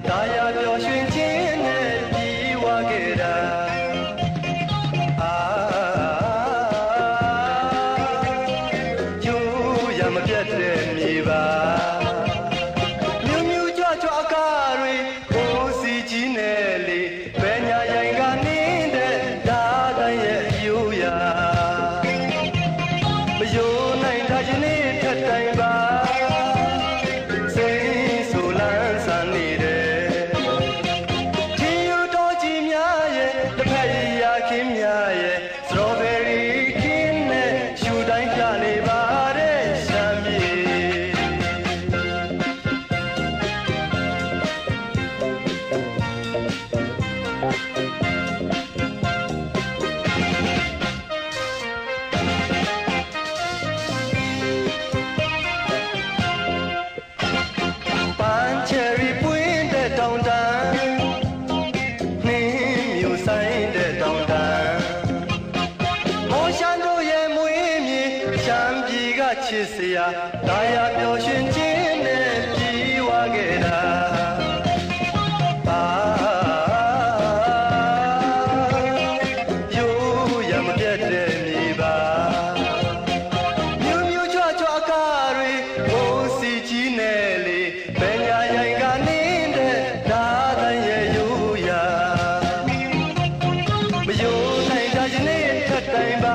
大呀表寻今日比我给的就呀么别的米吧，牛牛抓抓嘎瑞，我是今日里，白伢人家你的大胆也有呀，没有那他就你太呆吧。大呀表寻今日比我给的有呀么别的米吧，牛牛抓抓嘎瑞，我是今日里，白伢人家你的大胆也有呀，没有那他就你太呆吧。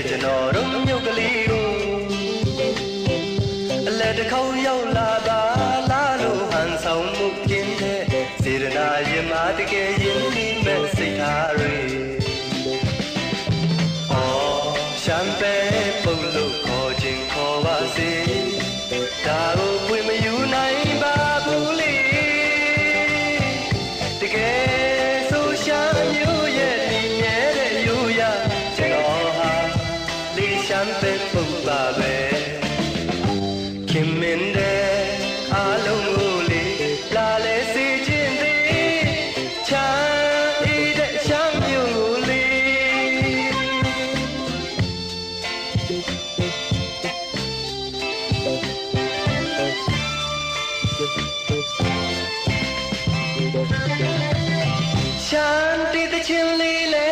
ကျွန်တော်တို့မြို့ကလေးကိုအလက်တစ်ခေါက်ရောက်လာပါလားလို့ဟန်ဆောင်မှုကင်းတဲ့စေရနာရင်မတကယ်ရင်ဒီမဲ့စိတ်ထားတွေရှမ်းပဲပုတ်လို့ခေါ်ခြင်းခေါ်ပါစေဒါကိုပွင့်မယူနိုင်ပါဘူးလေတကယ်ဆိုရှမ်းမျိုးရဲ့ဒီမြဲတဲ့ယူရကျွန်တော်ဟာလေးရှမ်းပဲပုတ်ပါပဲခင်မင်းတဲ့အလုံးကိုလေလာလဲစေခြင်းသည်ချမ်းဤတဲ့ရှမ်းမျိုးလေးရှမ်းတီးတဲ့ချင်းလေးလဲ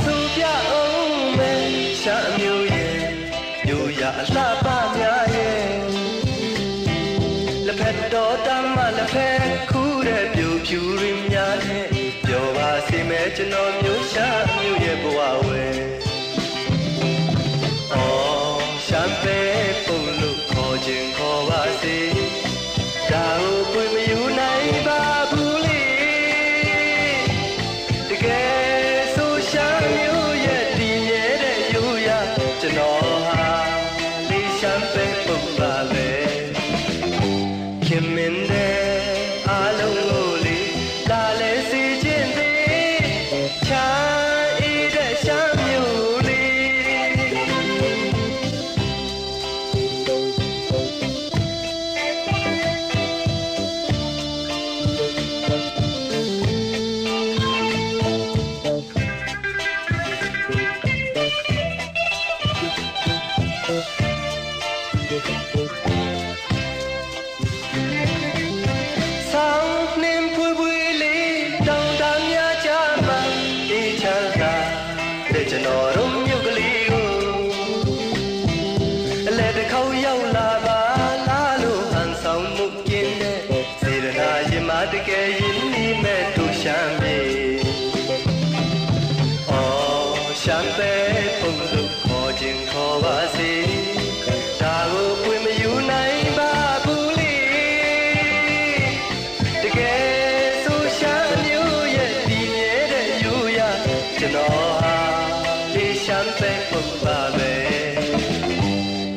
စူပြအောင်မယ်ရှမ်းမျိုးရဲ့မျိုးရ အလှပများရဲ့လက်ဖက်တော်တမ်းမှလက်ဖက်ခူးတဲ့ပြူဖြူရင်းများနဲ့ပြောပါစေမဲ့ကျွန်တော်မျိုးရှာမျိုးရဲ့ဘဝဝဲအော်ရှမ်းပဲပုံလို့ခေါ်ခြင်းခေါ်ပါစေဒါကိုပွင့်မယူနိုင်ပါဘူးလေတကယ်ဆိုရှမ်းမျိုးရဲ့တည်မြဲတဲ့ယူရကျွန်တော်ဟာလေးရှမ်းပဲပုံပါပဲခင်မင်းတဲ့အားလုံးကိုလေလာလဲစီခြင်းသေးချာဤတဲ့ရှမ်းမျိုးလေးဆောင်းနှင်းဖွေးဖွေးလေးတောင်တန်းများချမှအေးချမ်းသာတဲ့ကျွန်တော်တို့မြို့ကလေးကိုအလဲတစ်ခေါက်ရောက်လာပါလားလို့ဟန်ဆောင်မှုကင်းတဲ့စေရနာရင်မတကယ်ရင်နီးမဲ့တို့ရှမ်းမြေအော်ရှမ်းပဲပုံလို့ခေါ်ခြင်းခေါ်ပါစေဒါကိုပွင့်မယူနိုင်ပါဘူးလေတကယ်ဆိုရှမ်းမျိုးရဲ့တည်မြဲတဲ့ယူရကျွန်တော်ဟာလေးရှမ်းပဲပုံပါပဲ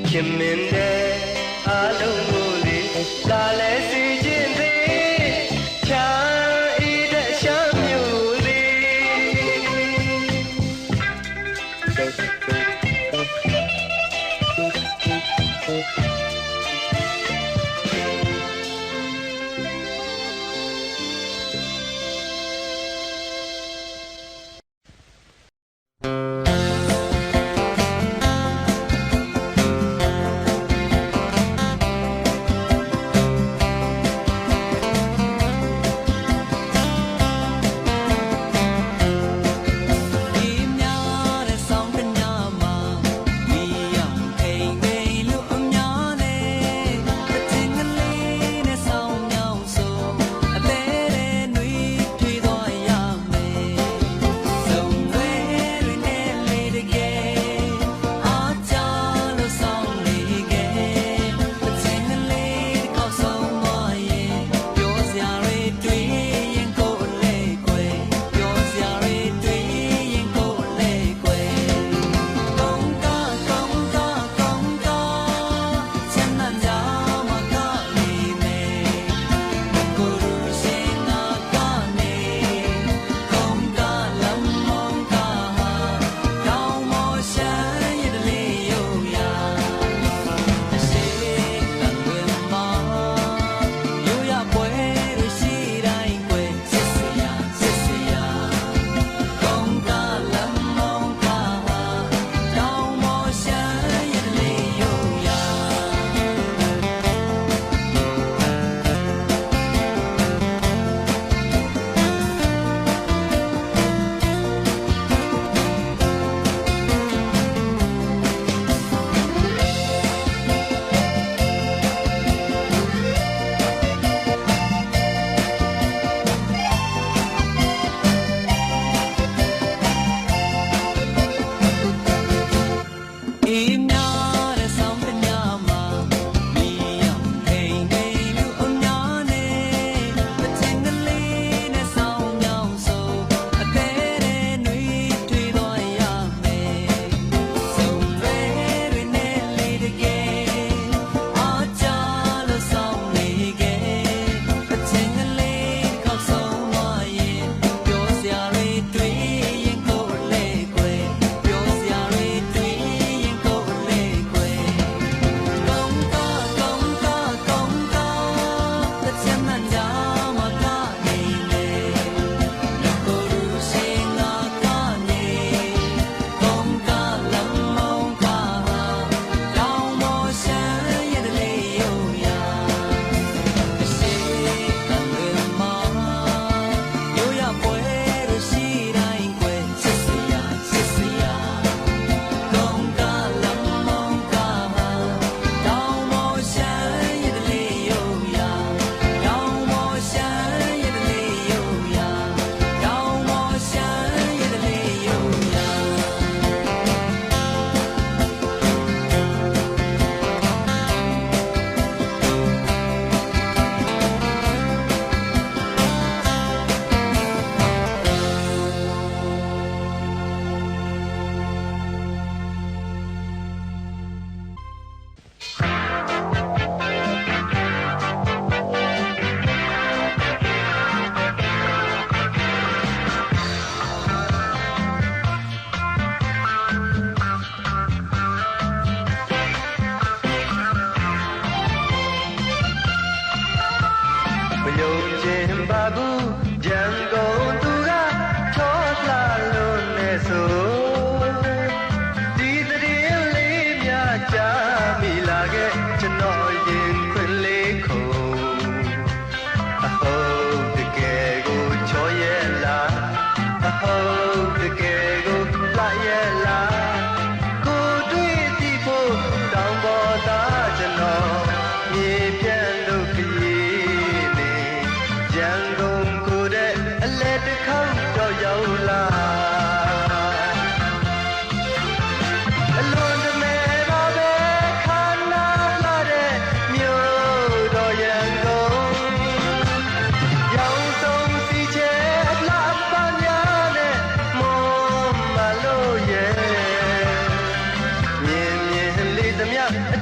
ခင်မင်းတဲ့အားလုံးကိုလေလာလဲစီခြင်းသေးချာဤတဲ့ရှမ်းမျိုးလေး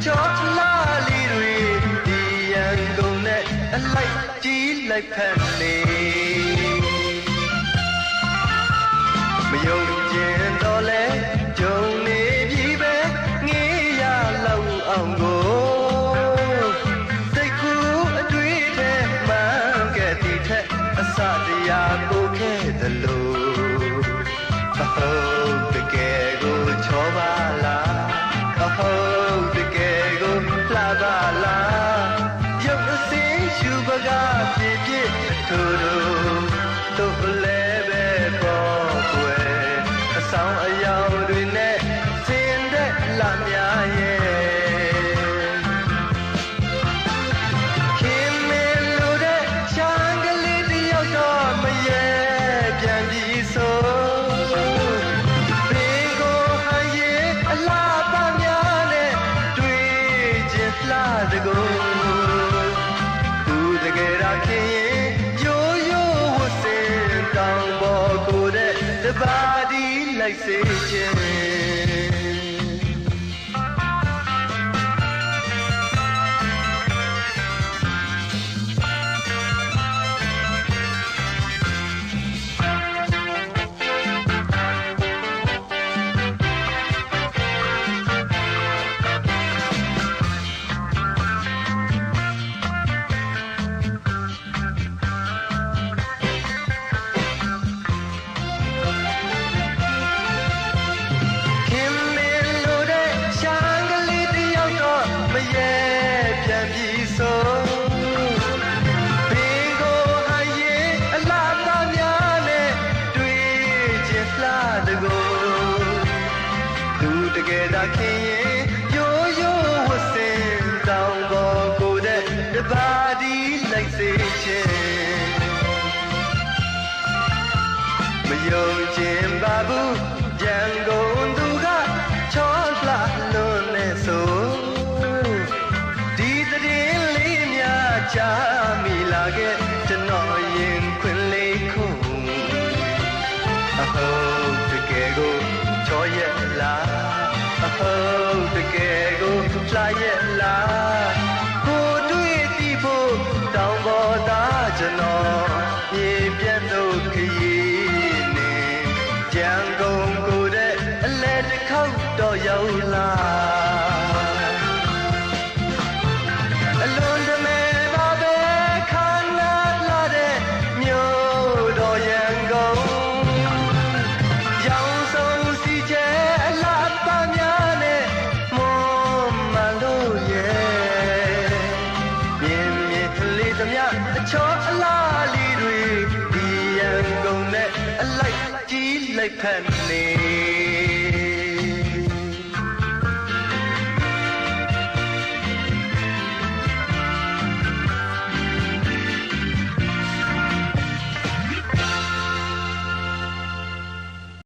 ချောလာလီတွေဒီရန်ကုန်နဲ့အလိုက်ကြီးလိုက်ဖက်နေမယုံကျင်တော့လဲဂျုံနေပြီပဲငေးရလောက်အောင်ကိုစိတ်ကူးအတွေ့ထဲမှန်ခဲ့တဲ့ထက်အစတရားကိုခဲ့သလိုအဟုတ်တကယ်ကိုချောပါလားအဟုတ်တကယ်ကိုလှပါလားရုပ်အစင်းရှူပကားပြည့်ပြည့်ထိုးတို့လည်းပဲပေါ်ွယ်အဆောင်အယောင်တွေနဲ့စင်တဲ့လာများရဲ့ခင်မင်းလိုတဲ့ချမ်းကလေးတယောက်တော့မရဲပြန်ပြီးဆိုဘေးကိုဟန်ရဲ့အလားပါများနဲ့တွေ့ချင်လှတကူသူတကယ်တော့ခင်ရဲ့ရိုးရိုးဝတ်စင်တောင်ပေါ်ကိုတဲ့တပါးဒီလိုက်စေခြင်းခင်ရင်ရိုးရိုးဝတ်စင်တောင်ပေါ်ကိုတဲ့တပါးဒီလိုက်စေခြင်းမယုံကျင်ပါဘူးရန်ကုန်သူကချောလှလွန်နေဆိုဒီတည်းလေးများချမိလာခဲ့ကျွန်တော်ရင်ခွင်လေးခုအဟုတ်တကယ်ကိုချောရဲ့လားအဟုတ်တကယ်ကိုလှရဲ့လားကိုတွေ့သိဖို့တောင်းပေါ်သားကျွန်တော်မြေပြတ်လို့ခရီးနေကြံကုန်ကိုတဲ့အလဲတစ်ခေါက်တော့ရောက်လာအလွန်တမဲပါပဲခန္ဓာလာတဲ့မြို့တော်ရန်ကုန်ရောင်စုံစီချဲအလားပါများနဲ့မွန်မလို့ရဲ့မြင်မြင်လေးသမျှအချောအလားလီတွေဒီရန်ကုန်နဲ့အလိုက်ကြီးလိုက်ဖက်နေ